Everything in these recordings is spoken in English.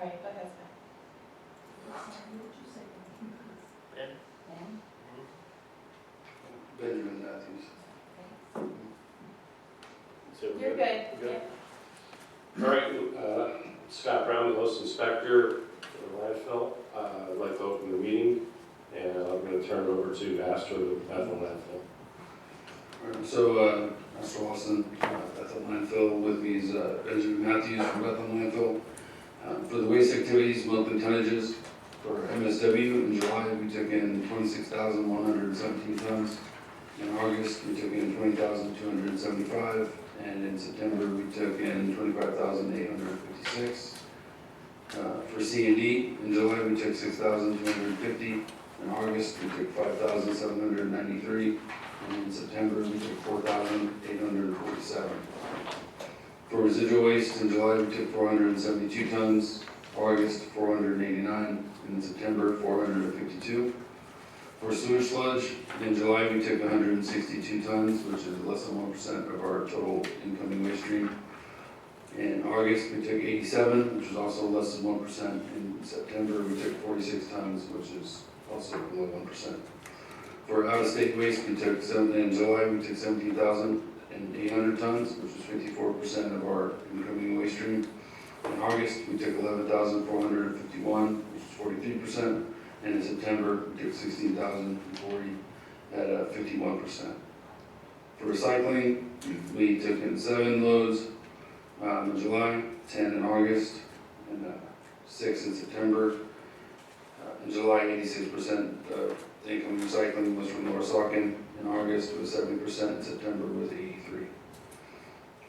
Right, go ahead, Benjamin Matthews. So we're You're good. All right, Scott Brown, the host inspector for the landfill. I'd like to open the meeting, and I'm going to turn it over to Astor of the Bethlehem Landfill. All right, so, Mr. Lawson, Bethlehem Landfill, with me is Benjamin Matthews from Bethlehem Landfill. For the waste activities, monthly tonnages for MSW, in July we took in 26,117 tons. In August we took in 20,275, and in September we took in 25,856. For C&D, in July we took 6,250. In August we took 5,793, and in September we took 4,847. For residual waste, in July we took 472 tons, August 489, and in September 452. For sewage sludge, in July we took 162 tons, which is less than 1% of our total incoming waste stream. In August we took 87, which is also less than 1%. In September we took 46 tons, which is also below 1%. For out-of-state waste, in July we took 17,800 tons, which is 54% of our incoming waste stream. In August, we took 11,451, which is 43%, and in September, we took 16,040 at 51%. For recycling, we took in 7 loads in July, 10 in August, and 6 in September. In July, 86% of the incoming recycling was from Norrisauken. In August, it was 70%. In September, it was 83%.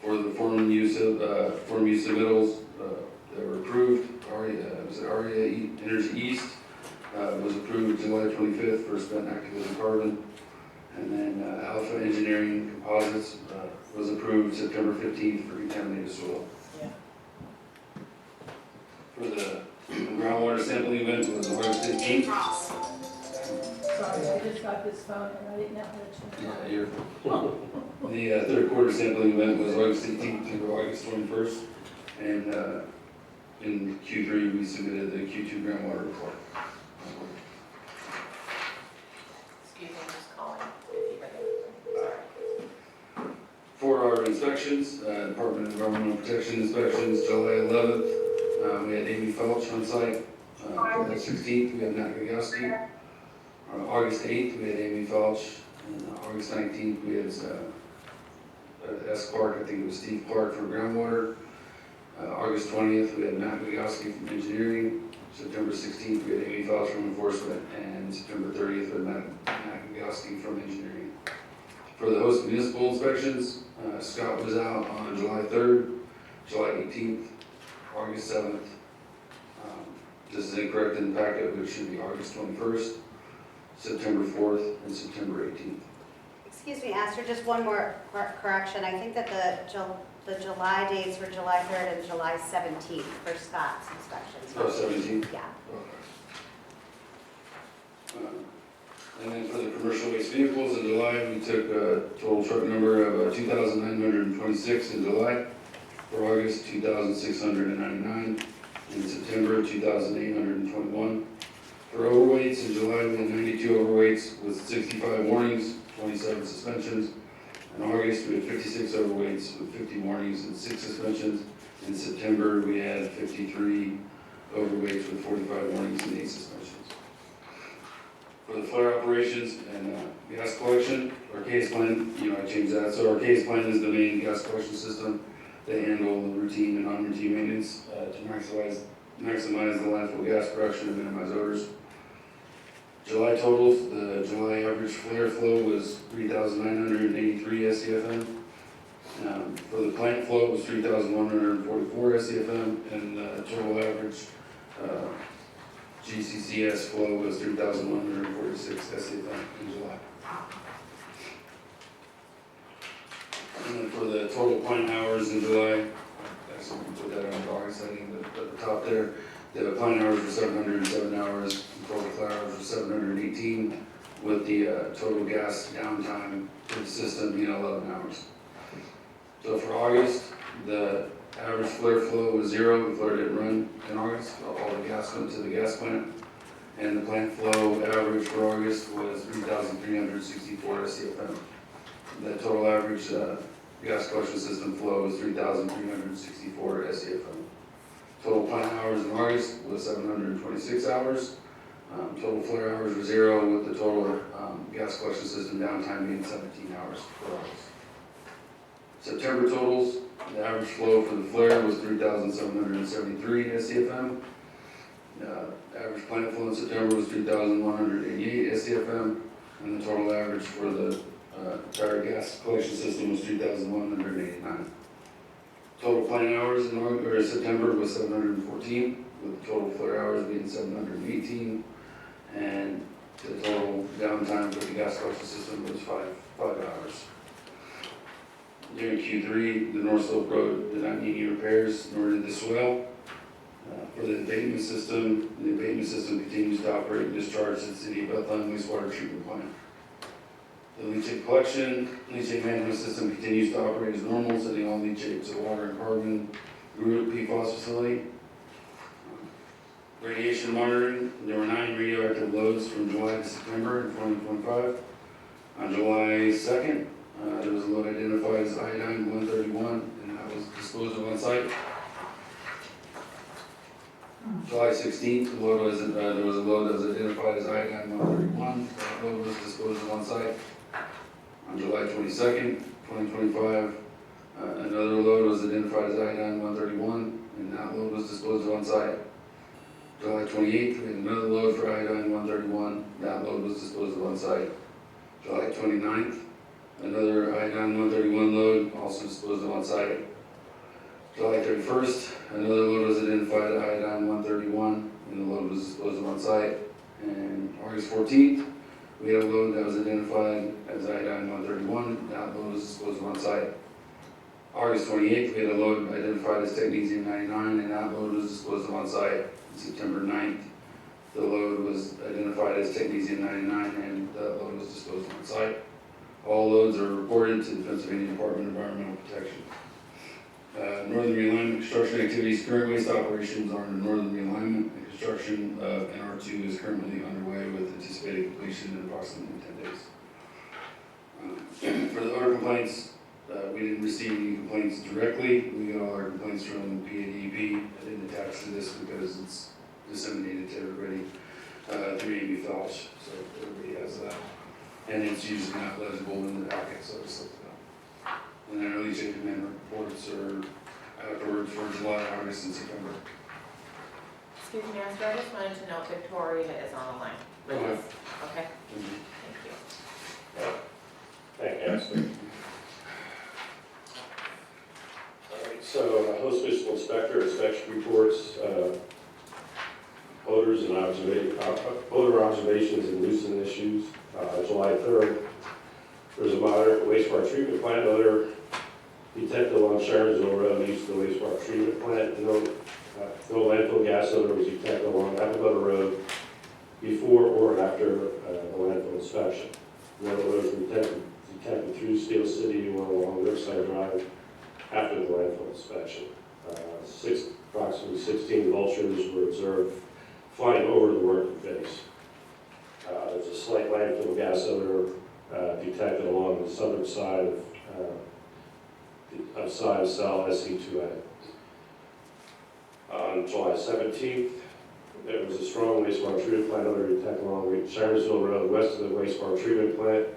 For the form use submittals that were approved, ARIA Energy East was approved July 25th for spent activism carbon, and then Alpha Engineering Composites was approved September 15th for contaminated soil. Yeah. For the groundwater sampling event was August 15th. Sorry, I just got this phone and I didn't know how to turn it The third quarter sampling event was August 18th through August 21st, and in Q3 we submitted the Q2 groundwater report. Excuse me, I'm just calling if you're ready. Sorry. For our inspections, Department of Environmental Protection inspections, July 11th, we had Amy Felch on site. July 16th, we had Nat Gagowski. August 8th, we had Amy Felch. And August 19th, we had S. Clark, I think it was Steve Clark from groundwater. August 20th, we had Matt Gagowski from engineering. September 16th, we had Amy Felch from enforcement. And September 30th, we had Matt Gagowski from engineering. For the host municipal inspections, Scott was out on July 3rd, July 18th, August 7th. This is incorrect in the packet, but it should be August 21st, September 4th, and September 18th. Excuse me, Astor, just one more correction. I think that the July dates were July 3rd and July 17th for Scott's inspections. Oh, 17th? Yeah. Okay. And then for the commercial waste vehicles in July, we took a total truck number of 2,926 in July. For August, 2,699. In September, 2,821. For overweights in July, we had 92 overweights with 65 warnings, 27 suspensions. In August, we had 56 overweights with 50 warnings and 6 suspensions. In September, we had 53 overweights with 45 warnings and 8 suspensions. For the flare operations and gas collection, our case plan, I changed that. So our case plan is the main gas collection system. They handle the routine and non-routine maintenance to maximize the landfill gas production and minimize odors. July totals, the July average flare flow was 3,983 SCFM. For the plant flow, it was 3,144 SCFM, and the total average GCCS flow was 3,146 SCFM in July. And then for the total plant hours in July, actually we put that on the August heading at the top there. The plant hours were 707 hours, the total flare hours were 718, with the total gas downtime for the system being 11 hours. So for August, the average flare flow was 0. The flare didn't run in August. All the gas went to the gas plant. And the plant flow average for August was 3,364 SCFM. The total average gas collection system flow was 3,364 SCFM. Total plant hours in August was 726 hours. Total flare hours were 0, with the total gas collection system downtime being 17 hours for August. September totals, the average flow for the flare was 3,773 SCFM. Average plant flow in September was 3,188 SCFM, and the total average for the entire gas collection system was 3,189. Total plant hours in September was 714, with the total flare hours being 718, and the total downtime for the gas collection system was 5 hours. During Q3, the North Slope Road did not need any repairs, nor did the swell. For the abatement system continues to operate and discharge to the City of Bethlehem wastewater treatment plant. The leachate collection, leachate management system continues to operate as normal, sending all leachates to water and carbon group PFAS facility. Radiation monitoring, there were 9 radioactive loads from July to September in 2025. On July 2nd, there was a load identified as iodine 131, and that was disposed of on site. July 16th, there was a load that was identified as iodine 131. That load was disposed of on site. On July 22nd, 2025, another load was identified as iodine 131, and that load was disposed of on site. July 28th, we had another load for iodine 131. That load was disposed of on site. July 29th, another iodine 131 load, also disposed of on site. July 31st, another load was identified as iodine 131, and the load was disposed of on site. And August 14th, we had a load that was identified as iodine 131, that load was disposed of on site. August 28th, we had a load identified as technetium 99, and that load was disposed of on site. September 9th, the load was identified as technetium 99, and that load was disposed of on site. All loads are reported to the Pennsylvania Department of Environmental Protection. Northern realignment construction activities. Current waste operations are in northern realignment, and construction of NR2 is currently underway with anticipated completion in approximately 10 days. For the odor complaints, we didn't receive any complaints directly. We got all our complaints from PADEP. I didn't attach to this because it's disseminated to everybody through Amy Felch, so everybody has that. And it's usually not legible in the packet, so I just looked it up. And then our leachate demand reports are afterwards for July, August, and September. Excuse me, Esther, I just wanted to know Victoria is on the line with Okay. us. Okay, Mm-hmm. thank you. Thank you, Esther. All right, so host visual inspector inspection reports, odors and odor observations and nuisance issues. July 3rd, there's a moderate wastewater treatment plant odor detected along Sharonsville Road east of the wastewater treatment plant. No landfill gas odor was detected along Applebutter Road before or after the landfill inspection. No odors were detected through Steel City or along Riverside Drive after the landfill inspection. Approximately 16 vultures were observed flying over the working face. There's a slight landfill gas odor detected along the southern side of cell SE2A. On July 17th, There was a strong wastewater treatment plant odor detected along Sharonsville Road, west of the wastewater treatment plant.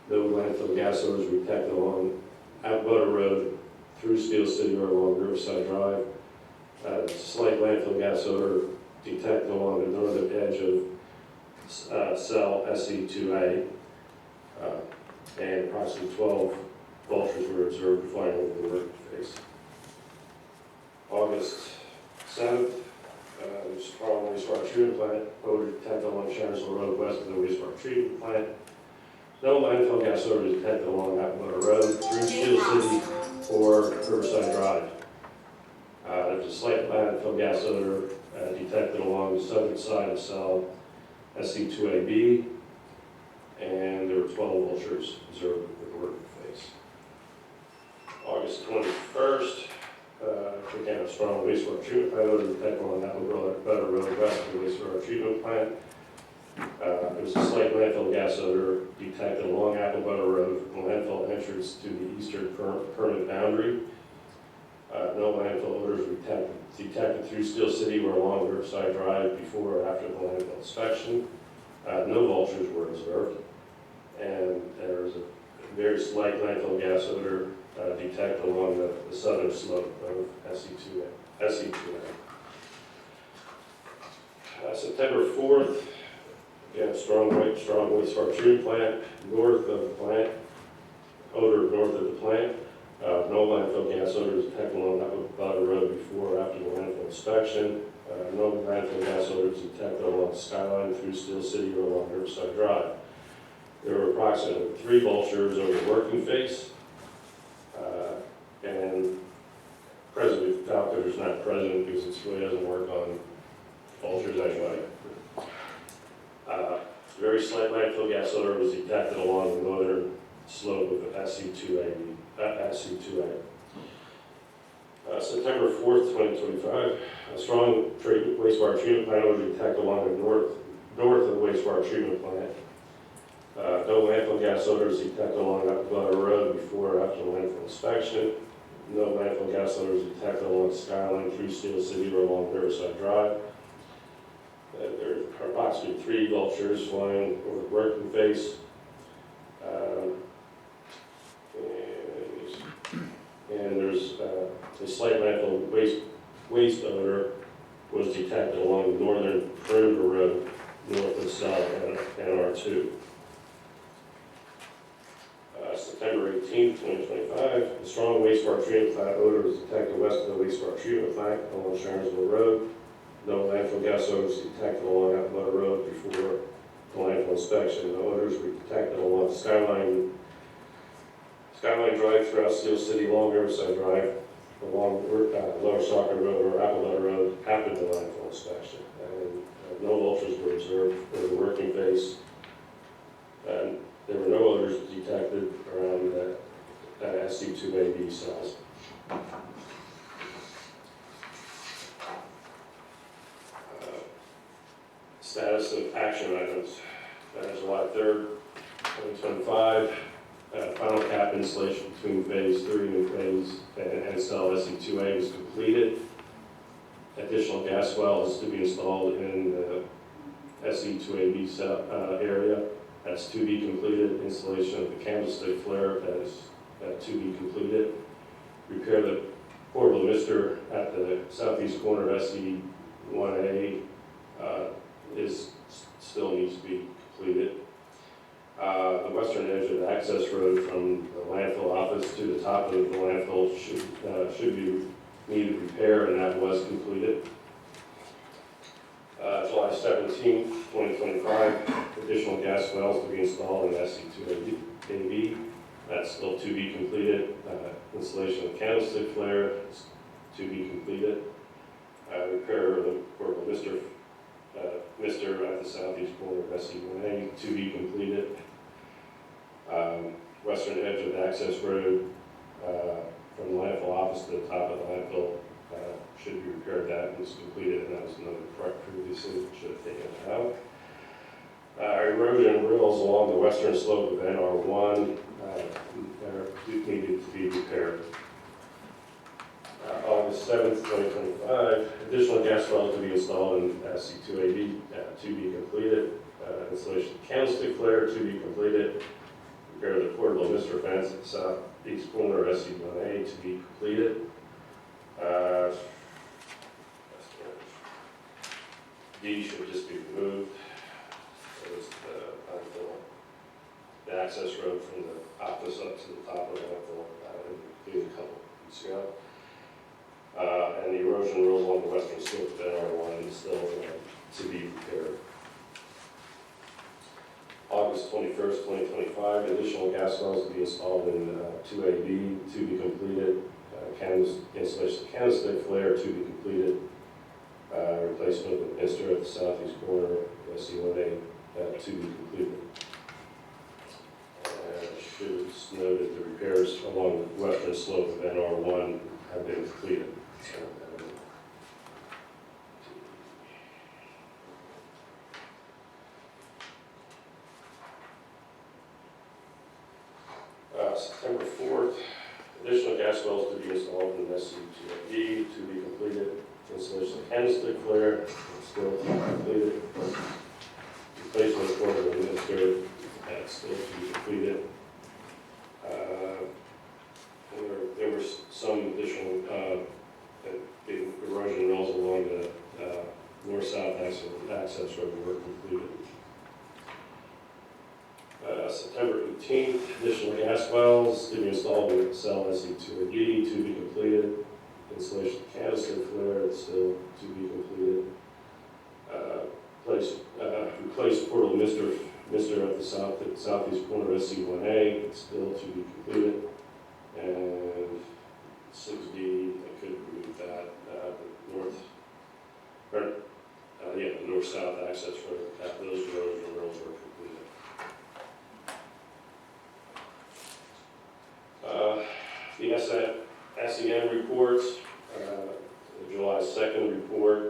No landfill gas odors were detected along Butter Road through Steel City Road along Riverside Drive. Slight landfill gas odor detected along the northern edge of cell SE2A. And approximately 12 vultures were observed flying over the workplace. August 7th, strong wastewater treatment plant odor detected along Sharonsville Road west of the wastewater treatment plant. No landfill gas odor detected along Butter Road through Steel City or Riverside Drive. There's a slight landfill gas odor detected along the southern side of cell SC2AB, and there were 12 vultures observed at the work phase. August 21st, again, a strong wastewater treatment plant odor detected along Butter Road west of the wastewater treatment plant. There's a slight landfill gas odor detected along Apple Butter Road from the landfill entrance to the eastern permanent boundary. No landfill odors were detected through Steel City or along Riverside Drive before or after the landfill inspection. No vultures were observed. And there was a very slight landfill gas odor detected along the southern slope of SE2A. September 4th, again, strong wastewater treatment plant north of the plant, odor north of the plant. No landfill gas odor was detected along Butter Road before or after the landfill inspection. No landfill gas odors detected along Skyline through Steel City or along Riverside Drive. There were approximately 3 vultures over the working face, and President Falconer is not present because it really doesn't work on vultures anyway. Very slight landfill gas odor was detected along the northern slope of the SC2A. September 4th, 2025, a strong wastewater treatment plant odor detected along the north of the wastewater treatment plant. No landfill gas odors detected along Butter Road before or after the landfill inspection. No landfill gas odors detected along Skyline through Steel City or along Riverside Drive. There are approximately 3 vultures flying over the working face. And there's a slight landfill waste odor was detected along the northern perimeter road north of South NR2. September 18th, 2025, a strong wastewater treatment plant odor was detected west of the wastewater treatment plant along Sharonsville Road. No landfill gas odors detected along Butter Road before the landfill inspection. No odors were detected along Skyline Drive throughout Steel City, along Riverside Drive, along Lower Soccer Road or Apple Butter Road after the landfill inspection. And no vultures were observed over the working face. And there were no odors detected around that SC2AB cells. Status of action items. July 3rd, 2025. Final cap installation between phase 3 and cell SE2A was completed. Additional gas well is to be installed in the SE2AB area. That's to be completed. Installation of the candlestick flare that is to be completed. Repair the portable mister at the southeast corner of SE1A still needs to be completed. The western edge of the access road from the landfill office to the top of the landfill should be needed repair, and that was completed. July 17th, 2025, additional gas wells to be installed in SC2AB. That's still to be completed. Installation of candlestick flare is to be completed. Repair of the portable mister at the southeast corner of SC1A to be completed. Western edge of the access road from the landfill office to the top of the landfill should be repaired. That was completed, and that was noted previously. Should have taken it out. Erosion rills along the western slope of NR1 needed to be repaired. August 7th, 2025. Additional gas wells to be installed in SC2AB to be completed. Installation of candlestick flare to be completed. Repair of the portable mister fence at the southeast corner of SC1A to be completed. D should just be removed. So it's the access road from the office up to the top of the landfill, included a couple of weeks ago. And the erosion rules on the western slope of NR1 is still to be repaired. August 21st, 2025, additional gas wells to be installed in 2AB to be completed. Installation of candlestick flare to be completed. Replacement of the mister at the southeast corner of SC1A to be completed. Should have noted the repairs along the western slope of NR1 have been completed. September 4th, additional gas wells to be installed in SC2D to be completed. Installation of candlestick flare still to be completed. Replacement of portable mister still to be completed. There were some additional erosion rills along the north-south access road were completed. September 18th, additional gas wells to be installed in cell SC2D to be completed. Installation of candlestick flare still to be completed. Replace portable mister at the southeast corner of SC1A still to be completed. And 6D, I could remove that. The north-south access road, those roads and rails were completed. The SEM reports, the July 2nd report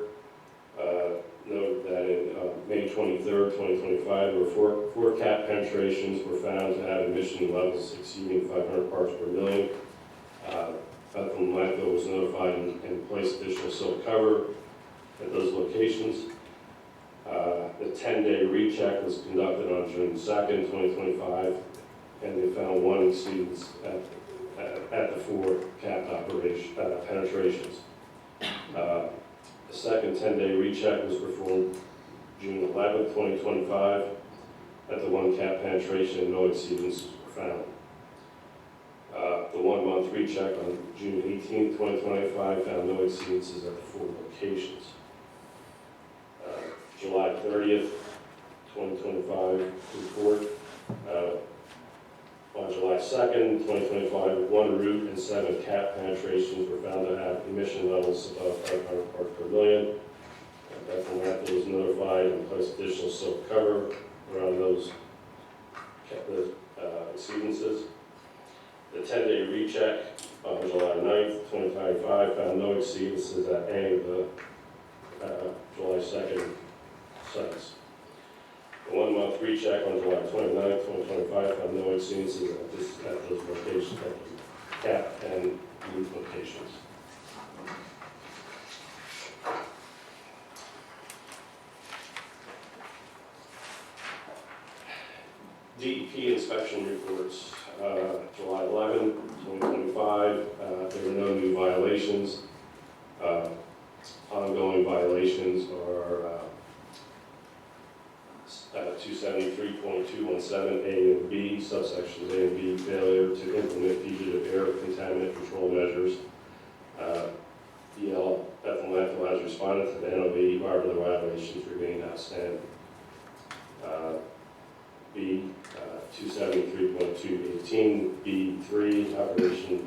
noted that in May 23rd, 2025, there were four cap penetrations were found to have emission levels exceeding 500 parts per million. Bethlehem Landfill was notified and placed additional silt cover at those locations. The 10-day recheck was conducted on June 2nd, 2025, and they found one exceedance at the four capped penetrations. The second 10-day recheck was performed June 11th, 2025. At the one cap penetration, no exceedances were found. The 1 month recheck on June 18th, 2025 found no exceedances at the four locations. July 30th, 2025 report. On July 2nd, 2025, one route and 7 cap penetrations were found to have emission levels above 500 parts per million. Bethlehem Landfill was notified and placed additional silt cover around those exceedances. The 10-day recheck on July 9th, 2025 found no exceedances at any of the July 2nd sites. The 1 month recheck on July 29th, 2025 found no exceedances at those locations, at the cap and loop locations. DEP inspection reports, July 11, 2025, there were no new violations. Ongoing violations are 273.217 A and B, subsections A and B, failure to implement fugitive air contaminant control measures. DL Bethlehem Landfill has responded to the NOV, however the violations remain outstanding. B, 273.218, B3,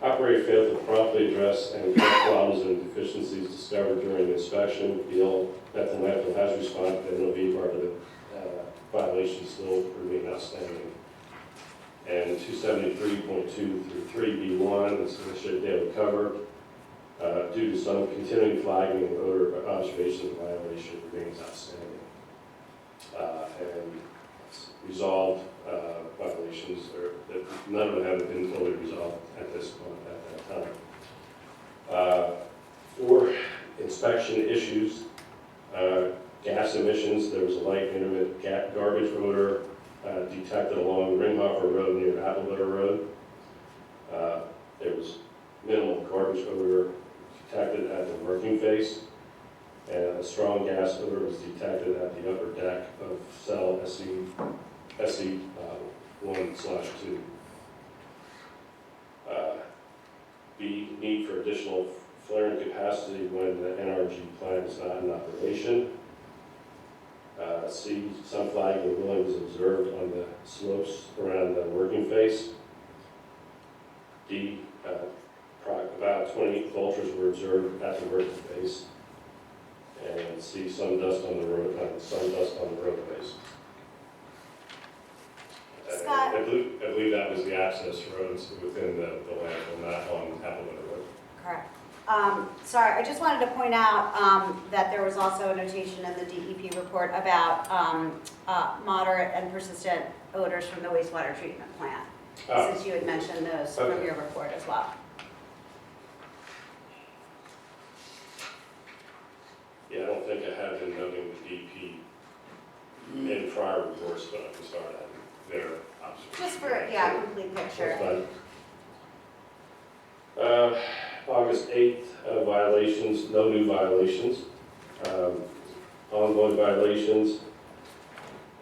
operator failed to promptly address any problems and deficiencies discovered during the inspection. DL Bethlehem Landfill has responded to the NOV, however the violations still remain outstanding. And 273.2 through 3B1, this is a shit daily cover. Due to some continuing flagging and odor observation, violation remains outstanding. And resolved violations, or none of them have been totally resolved at this point, at that time. For inspection issues, gas emissions, there was a light intermittent garbage odor detected along Ringhofer Road near Applebetter Road. There was minimal garbage odor detected at the working face, and a strong gas odor was detected at the upper deck of cell SC1/2. B, need for additional flaring capacity when the NRG plant is not in operation. C, some flagging and milling was observed on the slopes around the working face. D, about 20 vultures were observed at the working face. And C, some dust on the roadways. Scott? I believe that was the access roads within the landfill, not on Applebetter Road. Correct. Sorry, I just wanted to point out that there was also a notation in the DEP report about moderate and persistent odors from the wastewater treatment plant, since you had mentioned those from Okay. your report as well. Yeah, I don't think I have been noting the DP in prior reports, but I can start at their observation. Just for, yeah, a complete picture. That's fine. August 8th, violations, no new violations. Ongoing violations,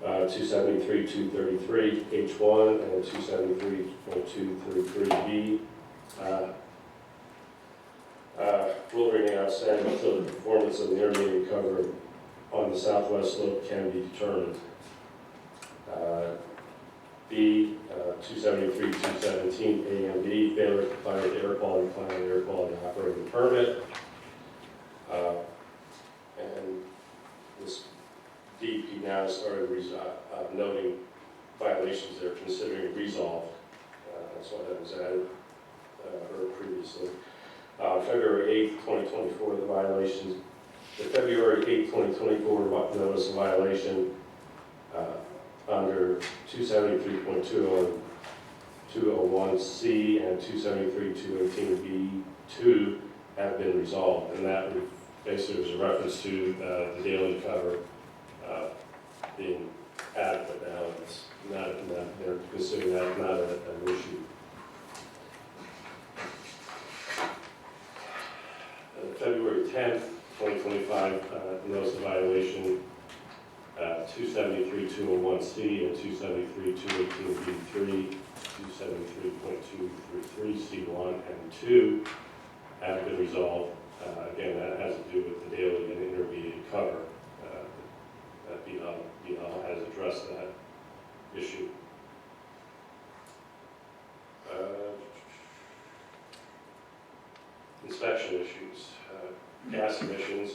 273.233 H1 and 273.233B. Will remain outstanding until the performance of the intermediate cover on the southwest slope can be determined. B, 273.217 A and B, failure to comply with the air quality plan and air quality operating permit. And this DEP now started noting violations they're considering resolved. That's why that was added previously. February 8th, 2024, the violations. The February 8th, 2024 notice of violation under 273.201C and 273.218B2 have been resolved, and that basically was a reference to the daily cover being adequate now. It's not, they're considering that not an issue. February 10th, 2025, notice of violation 273.201C and 273.218B3, 273.233C1 and 2 have been resolved. Again, that has to do with the daily and intermediate cover. That BL has addressed that issue. Inspection issues, gas emissions,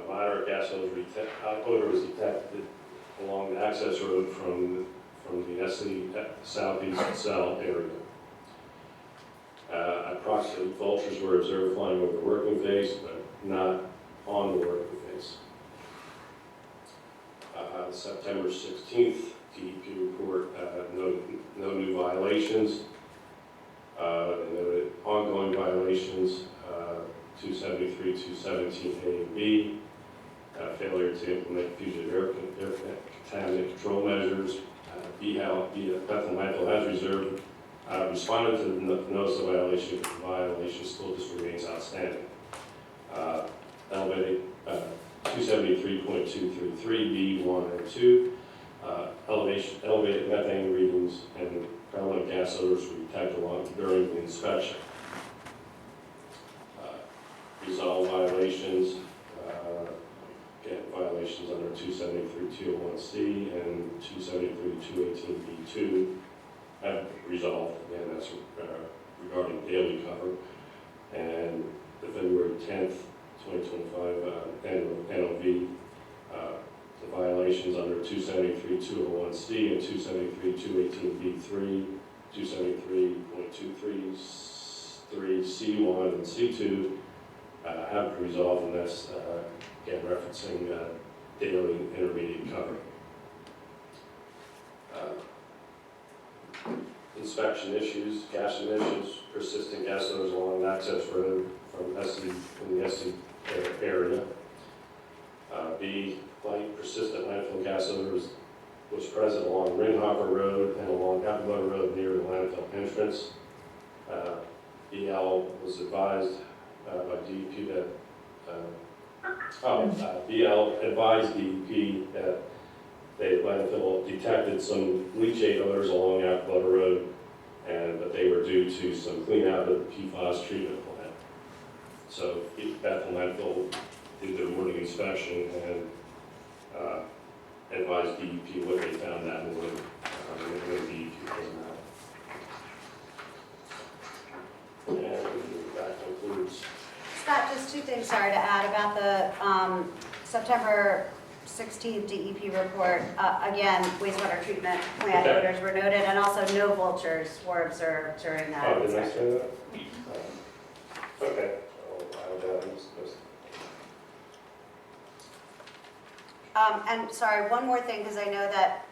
moderate gas odor was detected along the access road from the SC southeast cell area. Approximately vultures were observed flying over the working face, but not on the working face. September 16th, DEP report noted no new violations. Noted ongoing violations, 273.217 A and B, failure to implement fugitive air contaminant control measures. Bethlehem Landfill has responded to the notice of violation, but the violation still just remains outstanding. Elevated 273.233B1 and 2, elevated methane readings and prevalent gas odors were detected during the inspection. Resolve violations, again, violations under 273.201C and 273.218B2 have resolved. Again, that's regarding daily cover. And the February 10th, 2025 NOV, the violations under 273.201C and 273.218B3, 273.233C1 and C2 have resolved, and that's again referencing daily intermediate cover. inspection issues, gas emissions, persistent gas odors along an access road from in the SC area. B, light persistent landfill gas odors was present along Ringhopper Road and along Cottonwood Road near the landfill entrance. BL was advised by DEP that, BL advised DEP that the landfill detected some leachate odors along Cottonwood Road, but they were due to some clean out of the PFAS treatment plant. So Bethlehem Landfill did their morning inspection and advised DEP what they found that morning. When DEP wasn't out. And that concludes. Scott, just two things, sorry, to add about the September 16th DEP report. Again, wastewater treatment plant Okay. odors were noted, and also no vultures were observed during that Oh, did I inspection. say that? Okay. I'll add that. And sorry, one more thing, because I know that,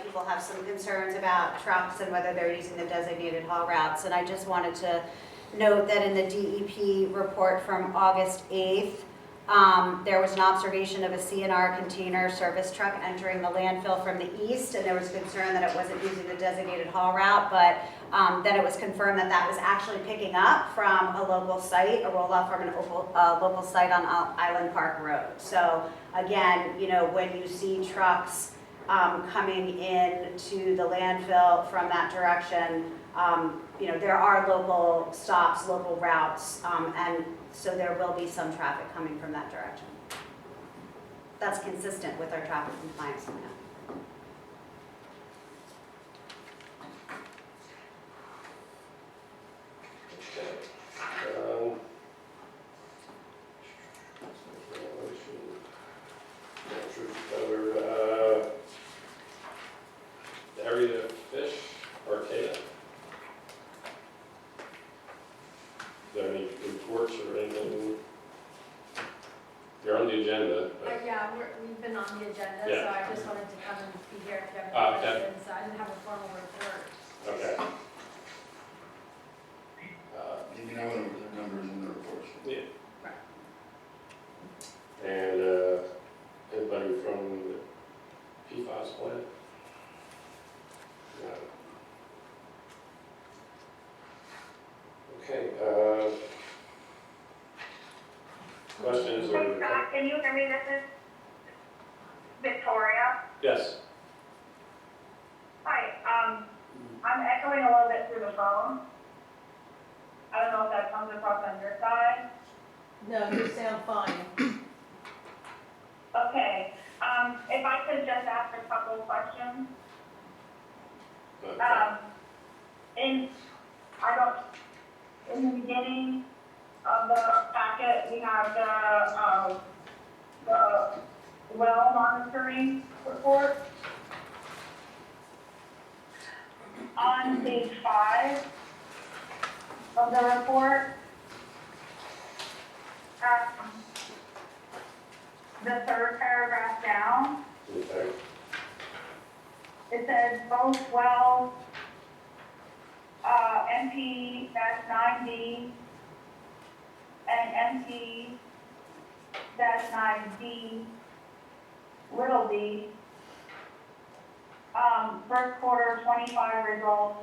people have some concerns about trucks and whether they're using the designated haul routes. And I just wanted to note that in the DEP report from August 8th, there was an observation of a CNR container service truck entering the landfill from the east, and there was concern that it wasn't using the designated haul route, but then it was confirmed that that was actually picking up from a local site, a roll-off from a local site on Island Park Road. So again, when you see trucks coming in to the landfill from that direction, there are local stops, local routes, and so there will be some traffic coming from that direction. That's consistent with our traffic compliance plan. Area fish, Arcata. Is there any reports or anything? You're on the agenda. but- Yeah, we've been on the agenda, so Yeah. I just wanted to come and be here if you have any Okay. questions. I didn't have a formal report. Okay. You know what the numbers in the reports. Yeah. And anybody from the PFAS plant? No. Okay, questions or? Hey Scott, can you hear me? This is Victoria. Yes. Hi, I'm echoing a little bit through the phone. I don't know if that comes across on your side. No, you sound fine. Okay, if I could just ask a couple of questions. Okay. In the beginning of the packet, we have the well monitoring report. On page 5 of the report, the third paragraph down, Okay. it says both wells, MP-9D and MP-9D, little d, first quarter 25 results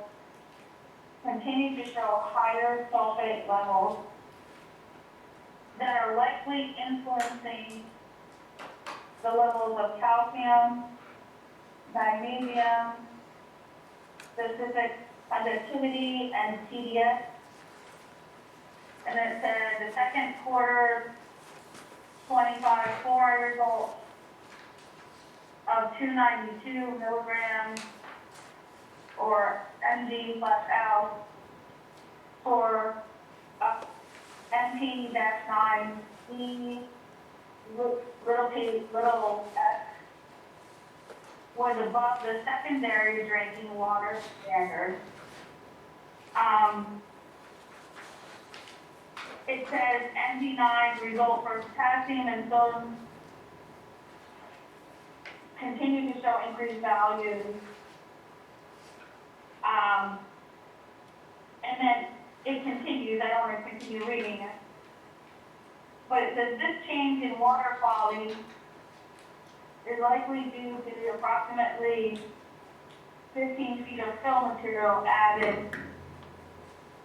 continue to show higher sulfate levels that are likely influencing the levels of calcium, magnesium, specific conductivity, and TDS. And it said the second quarter 25 chloride results of 292 milligrams or mg/L for MP-9D little s was above the secondary drinking water standard. It says MD9 result for potassium and sodium continue to show increased values. And then it continues, I don't want to continue reading it. But it says this change in water quality is likely due to the approximately 15 feet of fill material added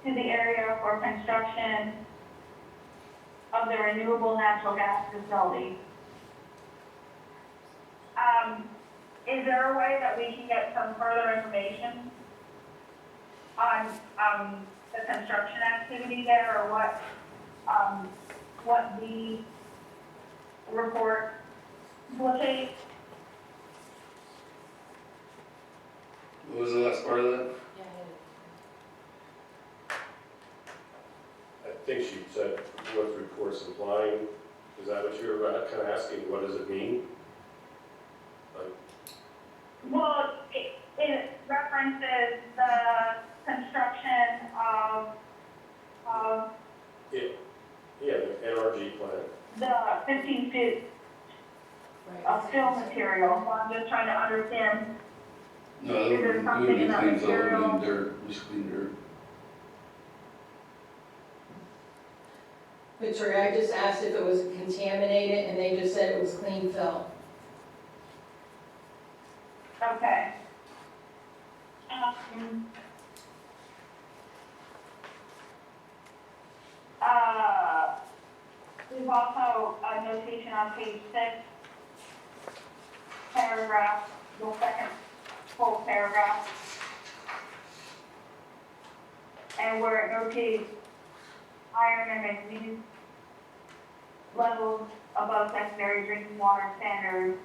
to the area for construction of the renewable natural gas facility. Is there a way that we can get some further information on, the construction activity there, or what the report implicates? What was the last part of that? I think she said what the report's implying. Is that what you were kind of asking? What does it mean? Well, it references the construction of Yeah, the NRG plant. the 15 feet of fill material. So I'm just trying to understand. No, that Is there would something be in that clean fill, material? clean dirt, just clean dirt. Victoria, I just asked if it was contaminated, and they just said it was clean fill. Okay. There's also a notation on page 6, paragraph, the second full paragraph. And where it notates iron and manganese levels above secondary drinking water standards.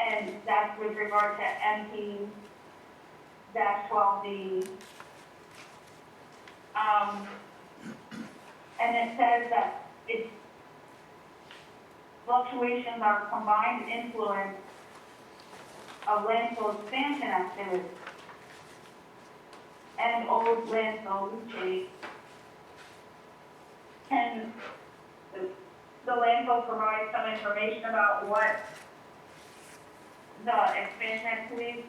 And that's with regard to MP-12D. And it says that its fluctuations are combined influence of landfill expansion activity and old landfill leachate. Can the landfill provide some information about what the expansion activities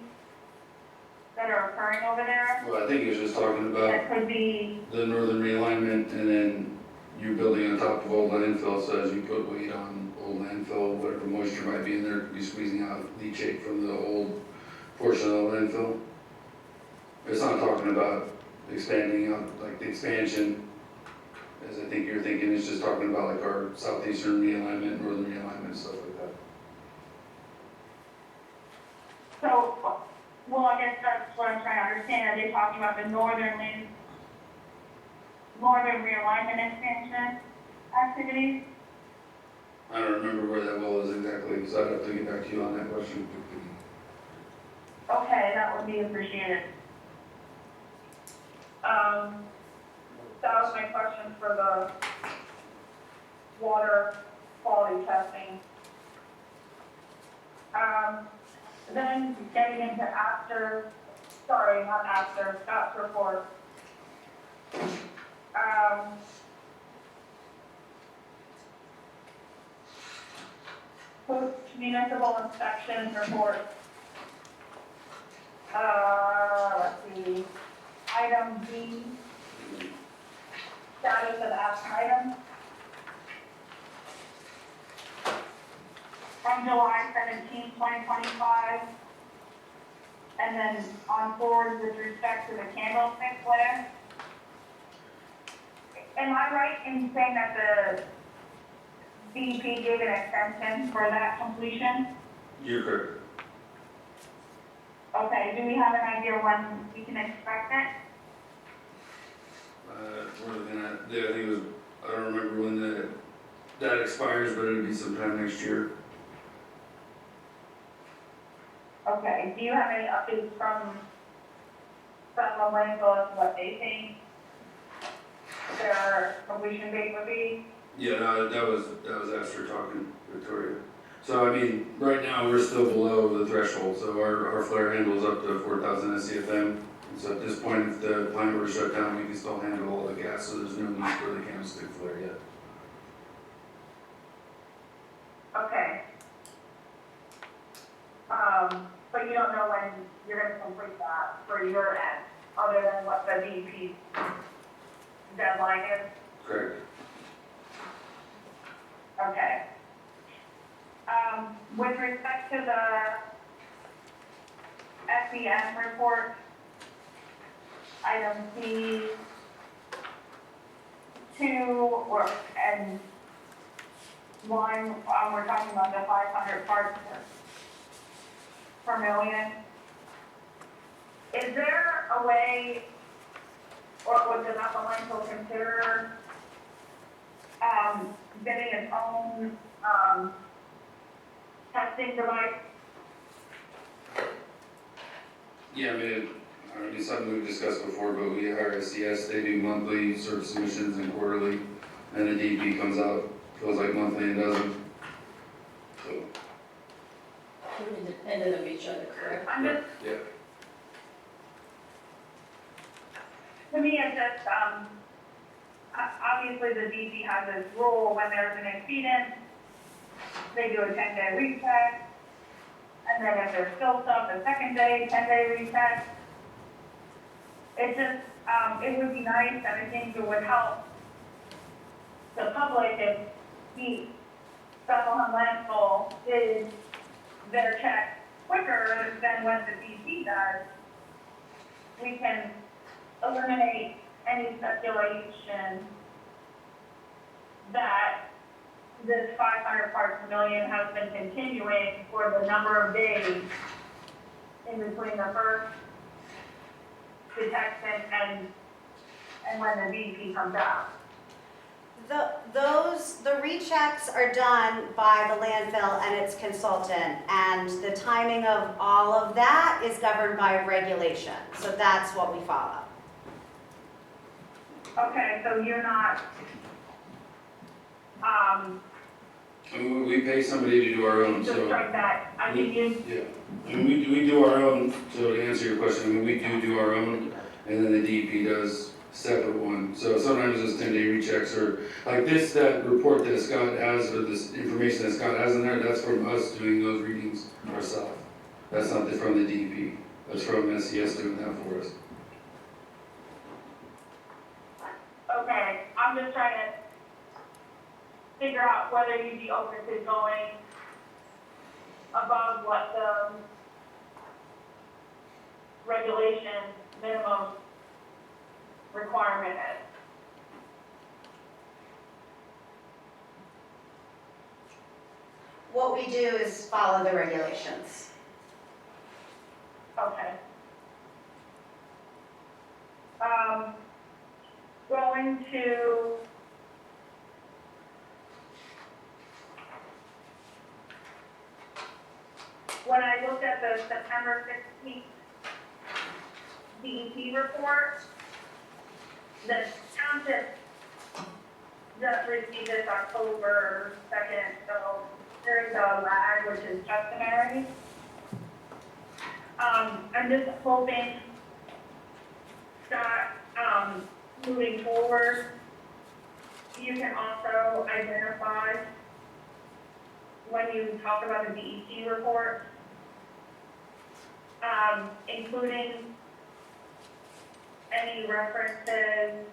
that are occurring over there? Well, I think he was just talking about That could be, the northern realignment and then you building on top of old landfill, so as you put weight on old landfill, whatever moisture might be in there could be squeezing out leachate from the old portion of the landfill. It's not talking about expanding out, like the expansion, as I think you're thinking, it's just talking about like our southeastern realignment, northern realignment, stuff like that. so, well, I guess that's what I'm trying to understand. Are they talking about the northern realignment expansion activities? I don't remember where that well is exactly, so I'd have to get back to you on that question. Okay, that would be appreciated. That was my question for the water quality testing. Then getting into Scott's report. Post municipal inspection report. Let's see, item D, status of action item. From July 17, 2025, and then on forward with respect to the candlestick flare. Am I right in saying that the DEP gave an extension for that completion? You're correct. Okay, do we have an idea when we can expect it? We're looking at, I think it was, I don't remember when that expires, but it'll be sometime next year. Okay, do you have any updates from Bethlehem Landfill as to what they think their completion date would be? Yeah, no, that was after talking to Victoria. So, I mean, right now, we're still below the threshold, so our flare handle is up to 4,000 SCFM. So at this point, if the plant were to shut down, we can still handle all the gas, so there's no need for the candlestick flare yet. Okay. don't know when you're gonna complete that for your end, other than what the DEP deadline is? Correct. Okay. With respect to the SEM report, item C, 2, and 1, we're talking about the 500 parts per million. Is there a way, or would the Bethlehem Landfill consider getting its own testing device? Yeah, I mean, it's something we've discussed before, but we hire SCS, they do monthly sort of submissions and quarterly, and the DEP comes out, feels like monthly and doesn't. So, They're independent of each other, correct? I'm just, yeah. to me, it's just, obviously the DEP has this rule, when there's an exceedance, they do a 10-day recheck, and then if there's still stuff, a second day, 10-day recheck. It just, it would be nice, and I think it would help the public if the Bethlehem Landfill did their check quicker than what the DEP does. We can eliminate any speculation that this 500 parts per million has been continuing for the number of days in between the first detection and when the DEP comes out. The rechecks are done by the landfill and its consultant, and the timing of all of that is governed by regulation. So that's what we follow. Okay, so you're not, I mean, we pay somebody to do our own, just so. like that, I mean, you, Yeah, I mean, we do our own, so to answer your question, I mean, we do our own, and then the DEP does separate one. So sometimes those 10-day rechecks are, like this, that report that Scott has, or this information that Scott has in there, that's from us doing those readings ourselves. That's not from the DEP, that's from SCS doing that for us. okay, I'm just trying to figure out whether you'd be open to going above what the regulation minimum requirement is. What we do is follow the regulations. Okay. Going to when I looked at the September 16th DEP report, the township just received this October 2nd, so there's a lag, which is customary. I'm just hoping, Scott, moving forward, you can also identify when you talk about the DEP report, including any references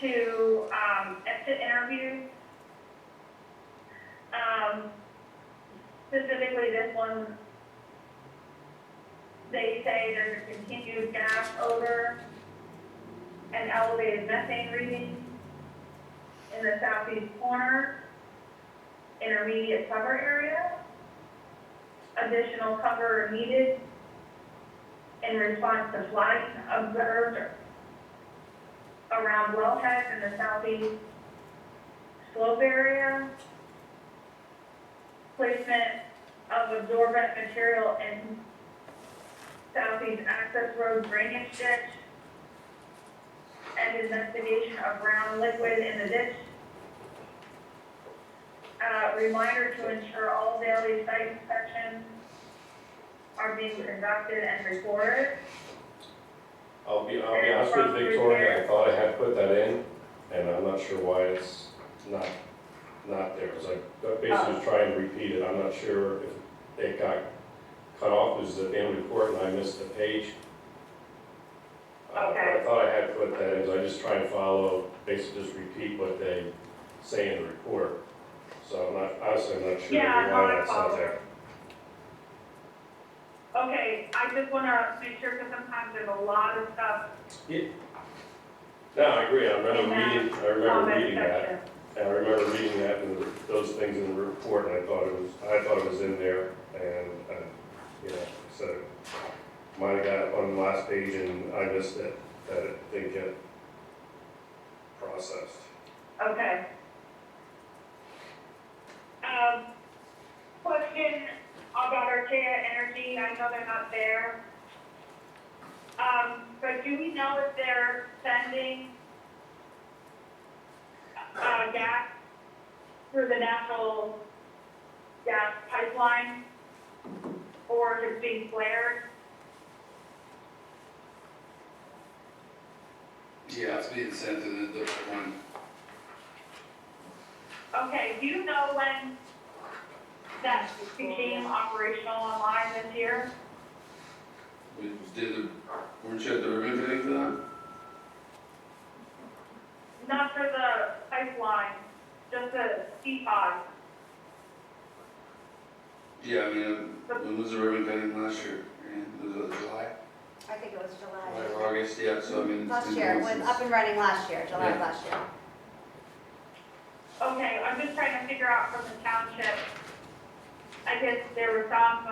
to exit interviews. Specifically this one, they say there's a continued gas odor and elevated methane reading in the southeast corner, intermediate cover area. Additional cover needed in response to flooding observed around wellheads in the southeast slope area. Placement of absorbent material in southeast access road drainage ditch, and investigation of brown liquid in the ditch. Reminder to ensure all daily site inspections are being conducted and recorded. I'll be honest with Victoria, I thought I had put that in, and I'm not sure why it's not there. It's like, basically just try and repeat it, I'm not sure if it got cut off, it was at the end of the report, and I missed a page. But I thought I had put that in, so I just try and follow, basically just repeat what they say in the report. So I'm not, honestly, I'm not sure Yeah, no, why I that's not follow. there. Okay, I just wanna make sure, because sometimes there's a lot of stuff No, I agree, I in remember that comment reading that. section. And I remember reading that and those things in the report, and I thought it was in there, and, you know, so might have got it on the last page and I missed it, that it didn't get processed. Okay. Question about Archaea Energy, I know they're not there. But do we know if they're sending, gas through the natural gas pipeline? Or if it's being flared? Yeah, it's being sent to the one. Okay, do you know when that became operational online this year? We weren't you at the ribbon cutting for that? Not for the pipeline, just the C5. Yeah, I mean, when was the ribbon cutting last year? Was it July? I think it was July July. or August, yeah, so I mean. it's Last been year, it going was since- up and running last year, July of Yeah. last year. Okay, I'm just trying to figure out from the township, I guess there were some,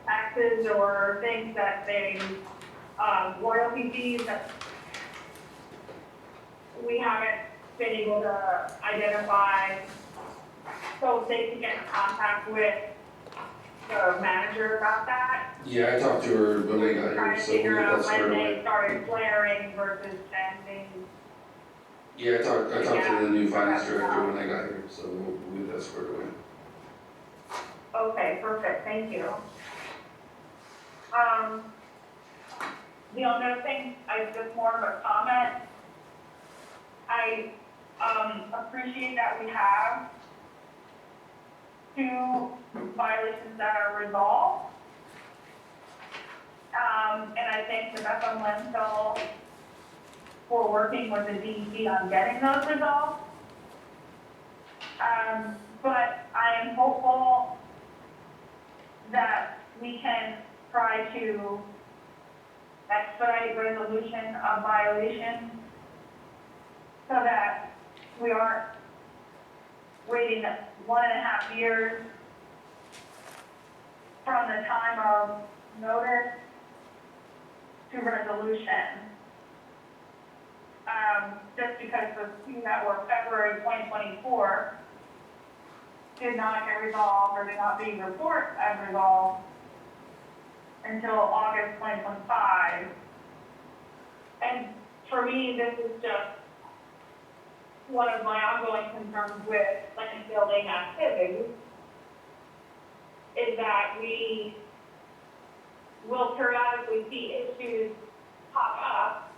taxes or things that they, royalty fees that we haven't been able to identify. So they can get in contact with the manager about that. Yeah, I talked to her when I got Trying here, to so we'll figure get out that when squared they away. started flaring versus sending. Yeah, I talked to the new finance Yeah. director when I got here, so we'll get that squared away. Okay, perfect, thank you. The other thing, just more of a comment. I, appreciate that we have 2 violations that are resolved. And I think the Bethlehem Landfill, we're working with the DEP on getting those resolved. But I am hopeful that we can try to expedite resolution of violations so that we aren't waiting 1.5 years from the time of notice to resolution. Just because the two that were February 2024 did not get resolved or did not be reported as resolved until August 2025. And for me, this is just one of my ongoing concerns with land building activities, is that we will periodically see issues pop up,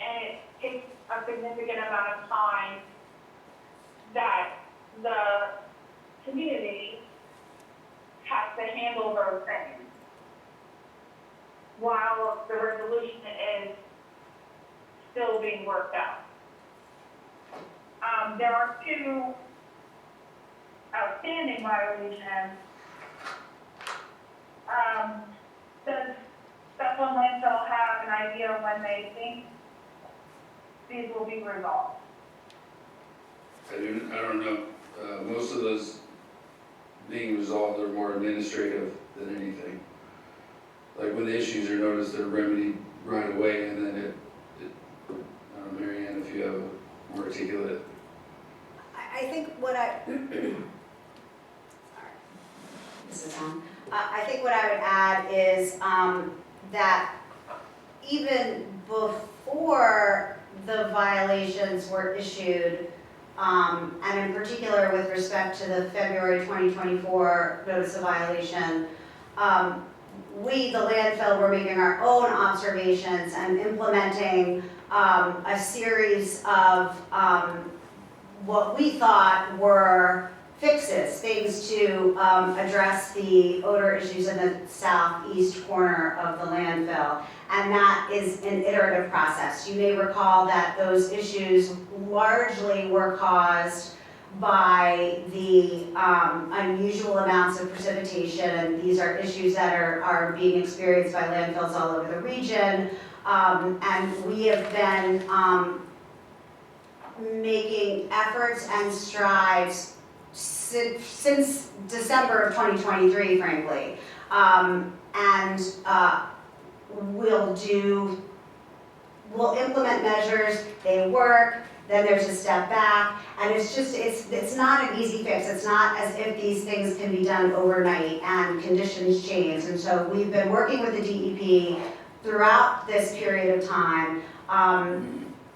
and it takes a significant amount of time that the community has to handle those things, while the resolution is still being worked out. There are 2 outstanding violations. Does Bethlehem Landfill have an idea of when they think these will be resolved? I don't know, most of those being resolved are more administrative than anything. Like when the issues are noticed, they're remedied right away, and then I don't know, Mary Ann, if you have a more articulate. I think what I, this is on. I think what I would add is that even before the violations were issued, and in particular with respect to the February 2024 notice of violation, we, the landfill, were making our own observations and implementing a series of what we thought were fixes, things to address the odor issues in the southeast corner of the landfill. And that is an iterative process. You may recall that those issues largely were caused by the unusual amounts of precipitation. These are issues that are being experienced by landfills all over the region. And we have been making efforts and strides since December of 2023, frankly. We'll implement measures, they work, then there's a step back, and it's not an easy fix. It's not as if these things can be done overnight and conditions change. And so we've been working with the DEP throughout this period of time.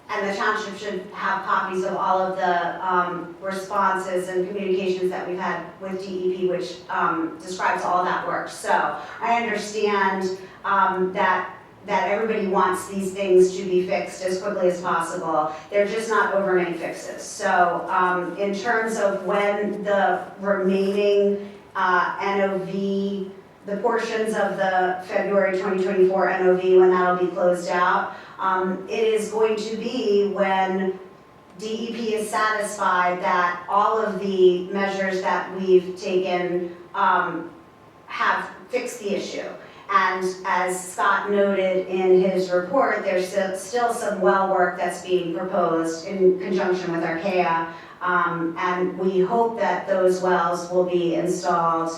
And the township should have copies of all of the responses and communications that we've had with DEP, which describes all that work. So I understand that everybody wants these things to be fixed as quickly as possible. They're just not overnight fixes. So in terms of when the remaining NOV, the portions of the February 2024 NOV, when that'll be closed out, it is going to be when DEP is satisfied that all of the measures that we've taken have fixed the issue. And as Scott noted in his report, there's still some well work that's being proposed in conjunction with Archaea. And we hope that those wells will be installed.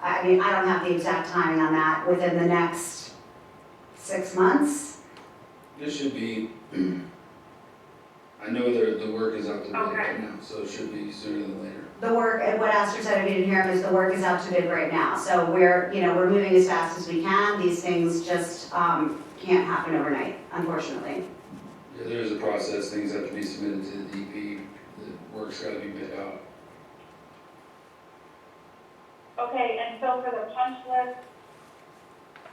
I mean, I don't have the exact timing on that, within the next 6 months. This should be, I know the work is out to bid right now, so it should be sooner than later. The work, and what Astor said, if you didn't hear him, is the work is out to bid right now. So we're moving as fast as we can. These things just can't happen overnight, unfortunately. Yeah, there's a process, things have to be submitted to the DP, the work's gotta be bid out. Okay, and so for the punch list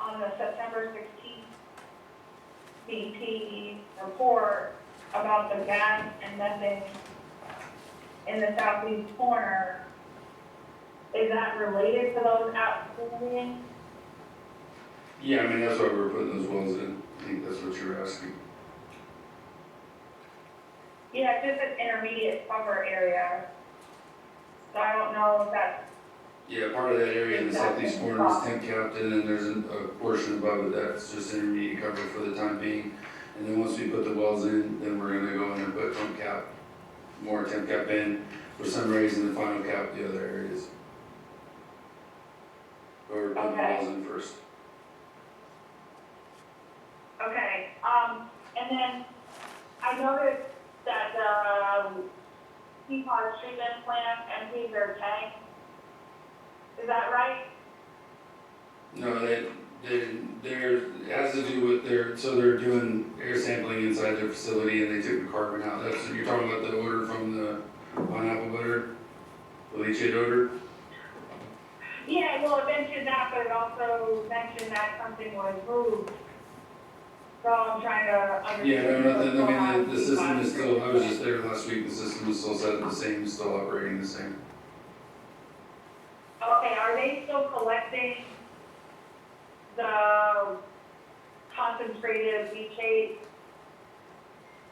on the September 16th DEP report about the gas and methane in the southeast corner, is that related to those outstanding? Yeah, I mean, that's why we're putting those wells in, I think that's what you're asking. Yeah, just an intermediate buffer area. So I don't know if that's, Yeah, part of that area in the southeast corner is temp capped, and then there's a portion above it that's just intermediate cover for the time being. And then once we put the wells in, then we're gonna go in and put more temp cap in, for some reason, the final cap the other areas. But we're putting the Okay. wells in first. okay, and then I noticed that PFAS treatment plant empties their tank. Is that right? No, it has to do with they're doing air sampling inside their facility, and they took the carbon out. You're talking about the odor from the pineapple butter, the leachate odor? Yeah, well, it mentioned that, but it also mentioned that something was moved. So I'm trying to understand. Yeah, no, what's nothing, going I on mean, the with system is PFAS still, I was treatment just there last week, the system is still set the same, still operating the same. plant. Okay, are they still collecting the concentrated leachate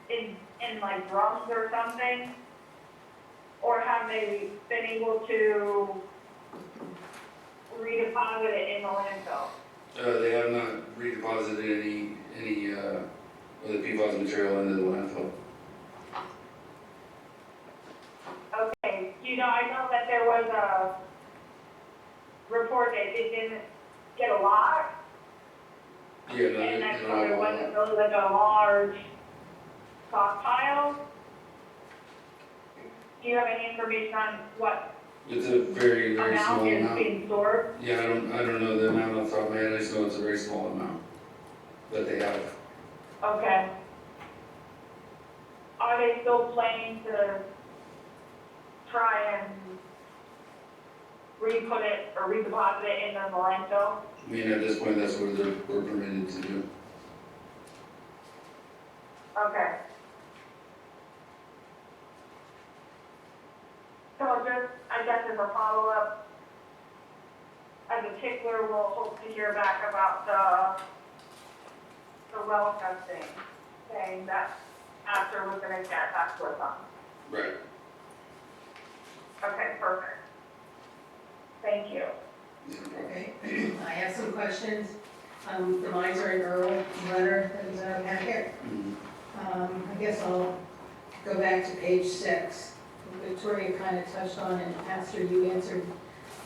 in like drums or something? Or have they been able to redeposit it in the landfill? They have not redeposited any of the PFAS material into the landfill. Okay, I know that there was a report that it didn't get a lot, Yeah, no, and they that's don't why have there all wasn't that. really like a large stockpile. Do you have any information on what It's a very, very small amount is amount. being stored? Yeah, I don't know the amount off the top of my head, I just know it's a very small amount that they have. Okay. Are they still planning to try and re-put it or redeposit it in the landfill? I mean, at this point, that's what we're permitted to do. Okay. So just, I guess as a follow-up, as a tickler, we'll hope to hear back about the well testing, saying that after we're gonna get that to us on. Right. Okay, perfect. Thank you. Yeah, no problem. Okay, I have some questions. The Miser and Earl letter that was in our packet. Mhm. I guess I'll go back to page 6. Victoria kind of touched on and after you answered,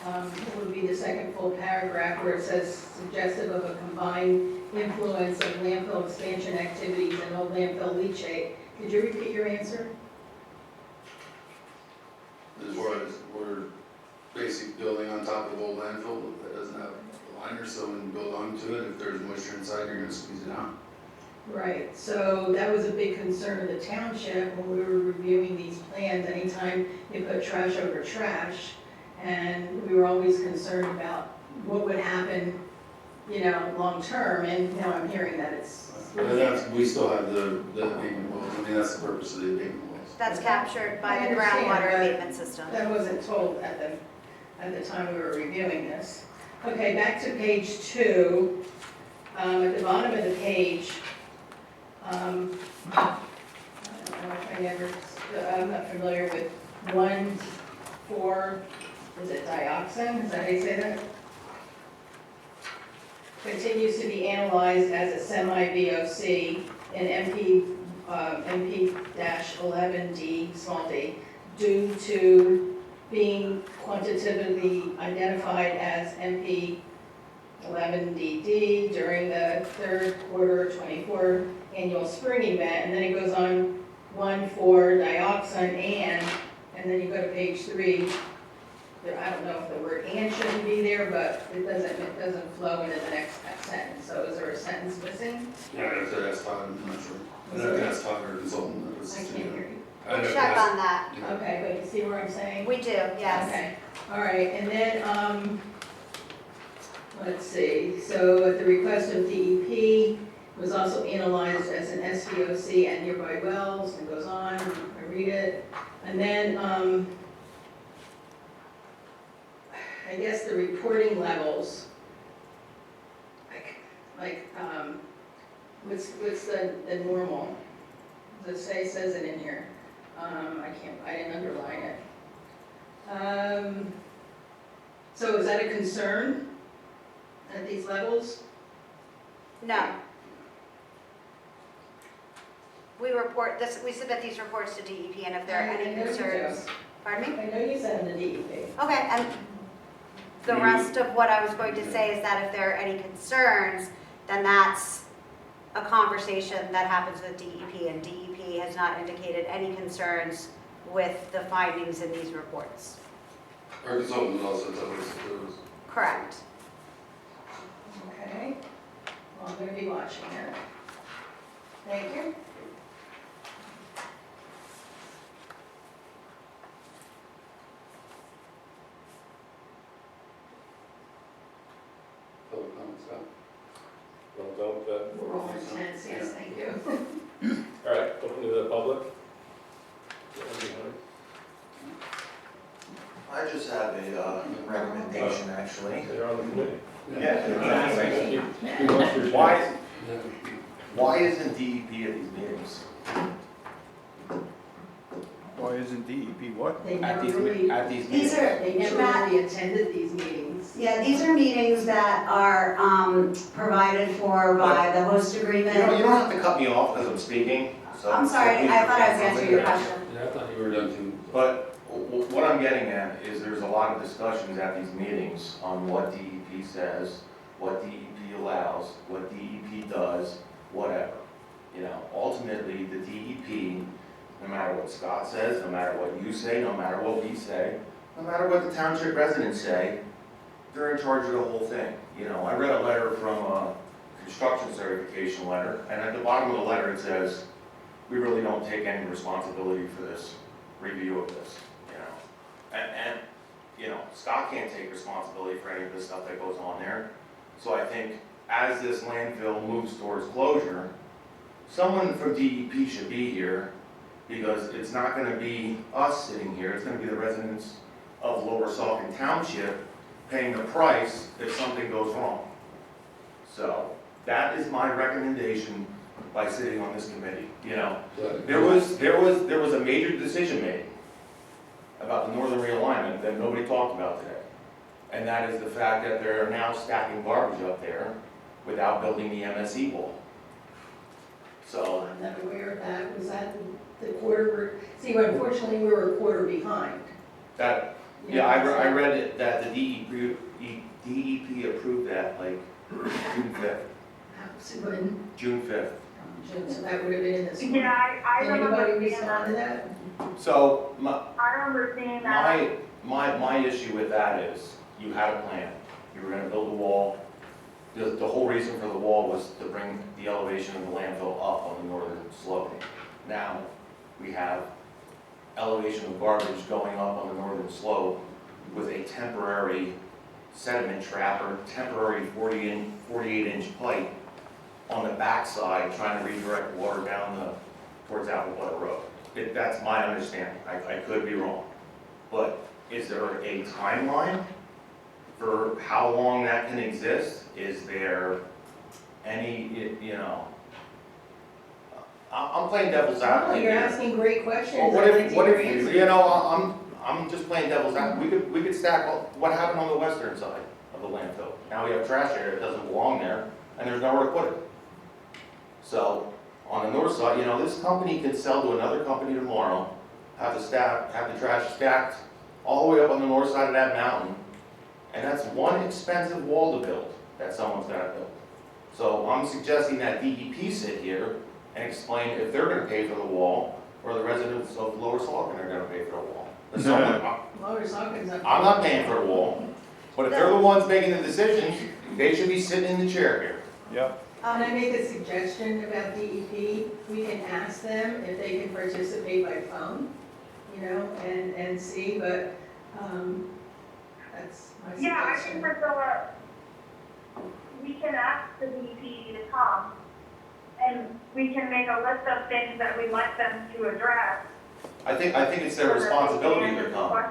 it would be the second full paragraph where it says suggestive of a combined influence of landfill expansion activities and no landfill leachate. Could you repeat your answer? As far as we're basic building on top of old landfill that doesn't have a liner, so when you build onto it, if there's moisture inside, you're gonna squeeze it out. Right, so that was a big concern of the township when we were reviewing these plans, anytime you put trash over trash. And we were always concerned about what would happen, long-term, and now I'm hearing that it's. But that's, we still have the abatement wells, I mean, that's the purpose of the abatement wells. That's captured by I the understand, groundwater but abatement system. That wasn't told at the time we were reviewing this. Okay, back to page 2. At the bottom of the page, I don't know if I'm not familiar with 1,4, is it dioxin? Is that how you say that? Continues to be analyzed as a semi-VOC in MP-11D, small d, due to being quantitatively identified as MP-11DD during the third quarter 24 annual spring event. And then it goes on 1,4-dioxin and then you go to page 3. I don't know if the word "and" shouldn't be there, but it doesn't flow into the next sentence. So is there a sentence missing? Yeah, I'd have to ask Todd, I'm not sure. I'd have to ask Todd, our consultant, that was. I can't hear you. I'd have to Check ask- on that. yeah. Okay, but you see what I'm saying? We do, yes. Okay, all right, and then, let's see, so at the request of DEP, it was also analyzed as an SVOC at nearby wells, and goes on, I read it. And then, I guess the reporting levels, what's the normal? Does it says it in here. I didn't underline it. So is that a concern at these levels? No. We submit these reports to DEP, and if there are I any know you do. concerns. Pardon me? I know you said in the DEP. Okay, and the rest of what I was going to say is that if there are any concerns, then that's a conversation that happens with DEP, and DEP has not indicated any concerns with the findings in these reports. Our consultant also told us that there was. Correct. Okay, well, I'm gonna be watching it. Thank you. Public comments, Scott? Well, don't, We're all intense, yes, thank you. all right, open to the public. I just have a recommendation, actually. They're on the committee. Yeah, exactly. Why? Why isn't DEP at these meetings? Why isn't DEP what? They At never these, really, at these These meetings? are, they never Matt, really attended these meetings. yeah, these are meetings that are provided for by the host agreement. You don't have to cut me off because I'm speaking, so. I'm sorry, I thought I was answering your question. Yeah, I thought you were done too. But what I'm getting at is there's a lot of discussions at these meetings on what DEP says, what DEP allows, what DEP does, whatever. Ultimately, the DEP, no matter what Scott says, no matter what you say, no matter what we say, no matter what the township residents say, they're in charge of the whole thing. I read a letter from a construction certification letter, and at the bottom of the letter it says, we really don't take any responsibility for this review of this, And Scott can't take responsibility for any of the stuff that goes on there. So I think as this landfill moves towards closure, someone from DEP should be here, because it's not gonna be us sitting here, it's gonna be the residents of Lower Saucon Township paying the price if something goes wrong. So that is my recommendation by sitting on this committee, you know. There was a major decision made about the northern realignment that nobody talked about today. And that is the fact that they're now stacking garbage up there without building the MSE wall. So, I'm not aware of that. Was that the quarter, see, unfortunately, we were a quarter behind. that, You yeah, know, I read it, that the DEP approved that like June 5th. So when, June 5th. so that would have been in this one. Yeah, I Did remember anybody seeing respond to that. that? So I remember seeing that. my issue with that is you had a plan. You were gonna build a wall. The whole reason for the wall was to bring the elevation of the landfill up on the northern slope. Now, we have elevation of garbage going up on the northern slope with a temporary sediment trap or temporary 48-inch pipe on the backside trying to redirect water down towards Applewood Road. That's my understanding. I could be wrong. But is there a timeline for how long that can exist? Is there any, you know, I'm playing devil's Oh, advocate you're here. asking great questions. Well, what I'd like if, to what hear if, answers. you know, I'm just playing devil's advocate. We could stack, what happened on the western side of the landfill? Now we have trash area that doesn't belong there, and there's nowhere to put it. So, on the north side, you know, this company could sell to another company tomorrow, have the trash stacked all the way up on the north side of that mountain, and that's one expensive wall to build that someone's gotta build. So I'm suggesting that DEP sit here and explain if they're gonna pay for the wall, or the residents of Lower Saucon are gonna pay for the wall. But Lower Saucon's up. I'm not paying for the wall, but if they're the ones making the decisions, they should be sitting in the chair here. Yep. Can I make a suggestion about DEP? We can ask them if they can participate by phone, you know, and see, but, that's my suggestion. Yeah, I think Priscilla, we can ask the DEP to come, and we can make a list of things that we'd like them to address. I think it's their responsibility to come.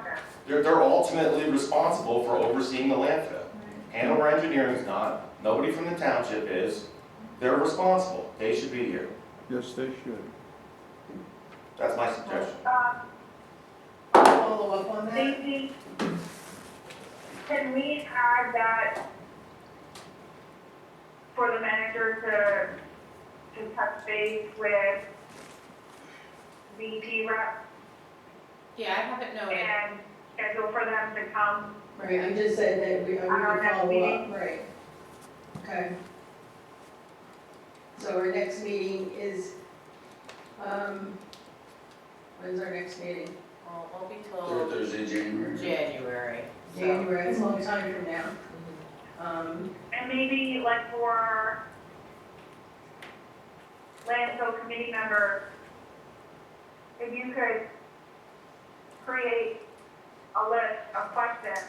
They're ultimately responsible for overseeing the landfill. Hanover Engineering's not, nobody from the township is. They're responsible. They should be here. Yes, they should. That's my suggestion. Follow up on that? Stacy, can we add that for the manager to touch base with VP rep Yeah, I have it noted. and schedule for them to come? Right, I just said that we Our would next follow meeting? up, right. Okay. So our next meeting is, when's our next meeting? Well, we'll be told Thursday, January. January. so- January, it's a long time from now. And maybe like for landfill committee members, if you could create a list of questions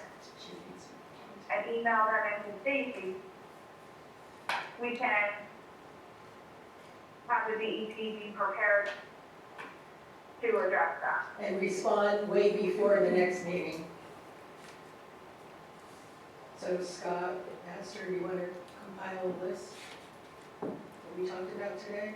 and email them into Stacy, we can have the DEP be prepared to address that. And respond way before the next meeting. So Scott, Pastor, do you want to compile a list that we talked about today?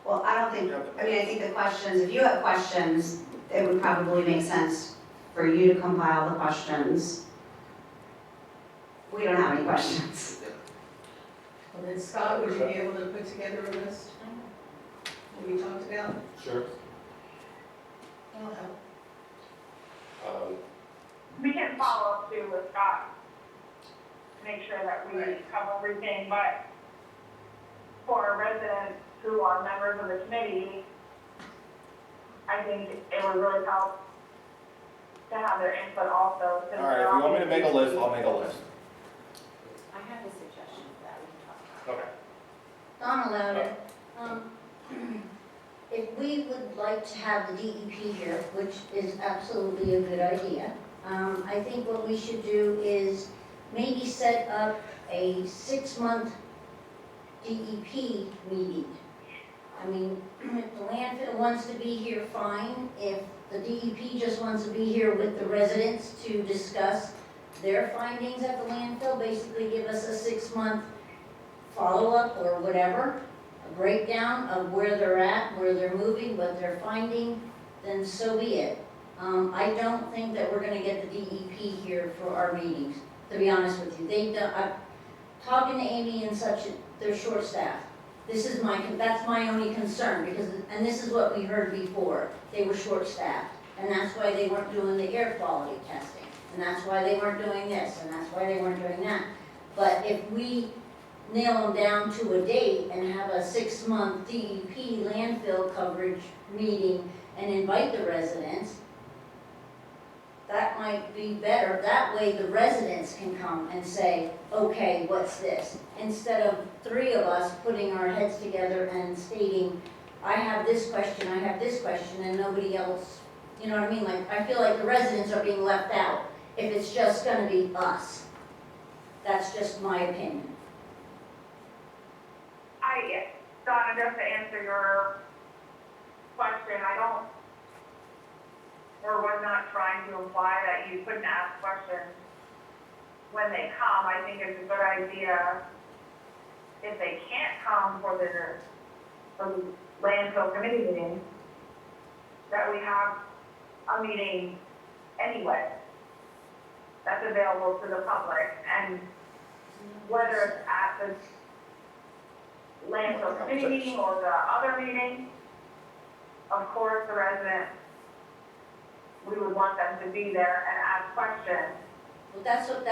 Well, I don't think, I mean, I think the questions, if you have questions, it would probably make sense for you to compile the questions. We don't have any questions. And then Scott, would you be able to put together a list that we talked about? Sure. I'll help. We can follow up too with Scott, make sure that we Right. cover everything, but for residents who are members of the committee, I think it would really help to have their input also. since All right, if they're you want me to on make a the list, I'll make a list. I have a suggestion for that, we can talk about. Okay. Donna Louder, if we would like to have the DEP here, which is absolutely a good idea, I think what we should do is maybe set up a 6-month DEP meeting. I mean, if the landfill wants to be here, fine. If the DEP just wants to be here with the residents to discuss their findings at the landfill, basically give us a 6-month follow-up or whatever, a breakdown of where they're at, where they're moving, what they're finding, then so be it. I don't think that we're gonna get the DEP here for our meetings, to be honest with you. I'm talking to Amy and such, they're short-staffed. That's my only concern, because, and this is what we heard before, they were short-staffed, and that's why they weren't doing the air quality testing, and that's why they weren't doing this, and that's why they weren't doing that. But if we nail them down to a date and have a 6-month DEP landfill coverage meeting and invite the residents, that might be better. That way the residents can come and say, okay, what's this? Instead of 3 of us putting our heads together and stating, I have this question, and nobody else, you know what I mean? Like, I feel like the residents are being left out if it's just gonna be us. That's just my opinion. Donna, just to answer your question, was not trying to imply that you couldn't ask questions when they come. I think it's a good idea, if they can't come for the landfill committee meeting, that we have a meeting anyway that's available to the public, and whether it's at the landfill committee meeting or the other meeting, of course, the resident, we would want them to be there and ask questions. Well, that's what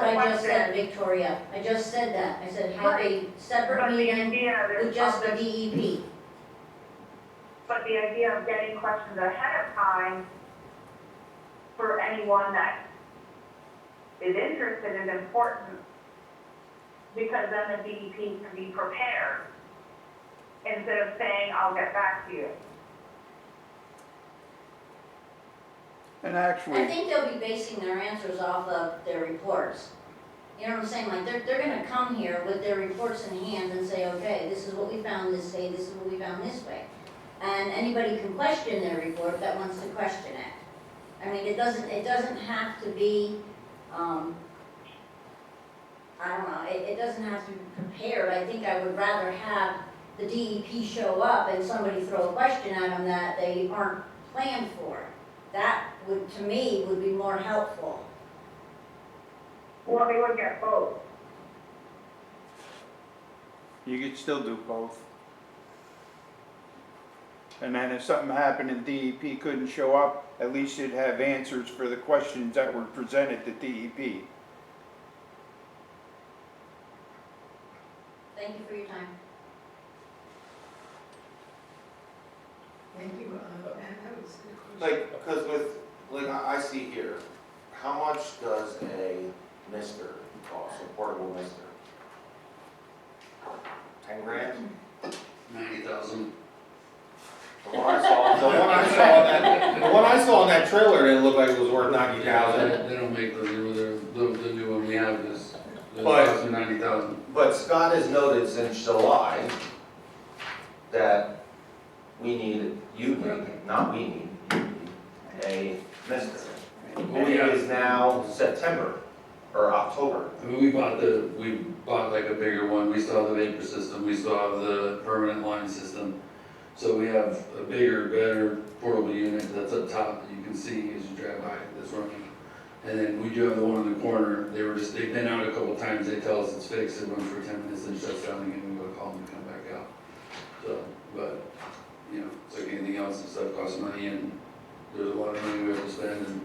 I just said, Victoria. I just said that. I said, have a separate But the meeting idea, with just the DEP. But the idea of getting questions ahead of time for anyone that is interested is important, because then the DEP can be prepared instead of saying, I'll get back to you. And I actually, think they'll be basing their answers off of their reports. You know what I'm saying? Like, they're gonna come here with their reports in hand and say, okay, this is what we found this day, this is what we found this way. And anybody can question their report that wants to question it. I mean, it doesn't have to be, I don't know, it doesn't have to be prepared. I think I would rather have the DEP show up and somebody throw a question at them that they aren't planned for. That would, to me, would be more helpful. Well, they would get both. you could still do both. And then if something happened and DEP couldn't show up, at least you'd have answers for the questions that were presented to DEP. Thank you for your time. Thank you, and that was a good question. Like, because with, like I see here, how much does a mister cost, a portable mister? 10 grand? 90,000. The one I saw in that trailer didn't look like it was worth 90,000. They don't make those, the new one we have is, But- costs 90,000. But Scott has noted since July that we need, not we need, a mister. And it is now September or October. I mean, we bought like a bigger one, we still have the vapor system, we still have the permanent line system. So we have a bigger, better portable unit that's up top that you can see as you drive by that's running. And then we do have the one in the corner, they've been out a couple times, they tell us it's fixed, it runs for 10 minutes and shuts down again, we go call them to come back out. So, but, you know, it's like anything else, this stuff costs money and there's a lot of money we have to spend and,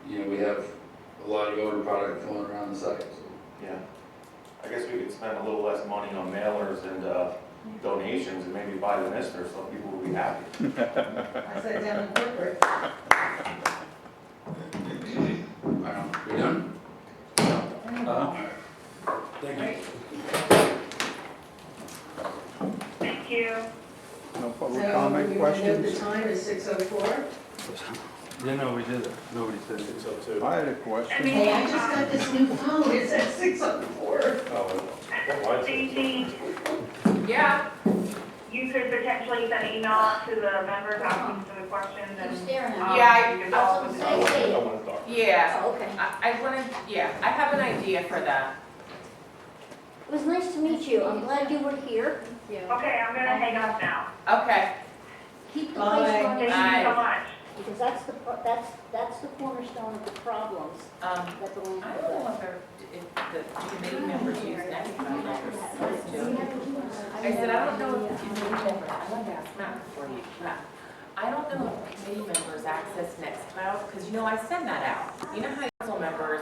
you know, we have a lot of odor product flowing around the site, so. Yeah. I guess we could spend a little less money on mailers and donations and maybe buy the mister so people will be happy. I said down in corporate. We done? Alright. Thank you. Thank you. No public So, comment, you want to note the questions? time is 6:04. Yeah, no, we did it. Nobody said it. 602. I had a question. Hey, I just got this new phone, it says 6:04. Oh, what line is it? Stacy, Yeah, you could potentially send an email out to the members asking some of the questions Keep and. staring at me. Yeah, you could I follow was up gonna with say, it. hey, Yeah, oh, okay. I wanted, yeah, I have an idea for that. It was nice to meet you. I'm glad you were here. Okay, I'm gonna hang up now. Okay, Keep the Bye. place Thank you running, so much. because that's the cornerstone of the problems that the I don't landfill know does. if the committee members use next time like we're supposed to. I said, I don't know if the committee members, I wanted to ask Matt before you, Matt. I don't know if the committee members access Nextcloud, because I send that out. You know how council member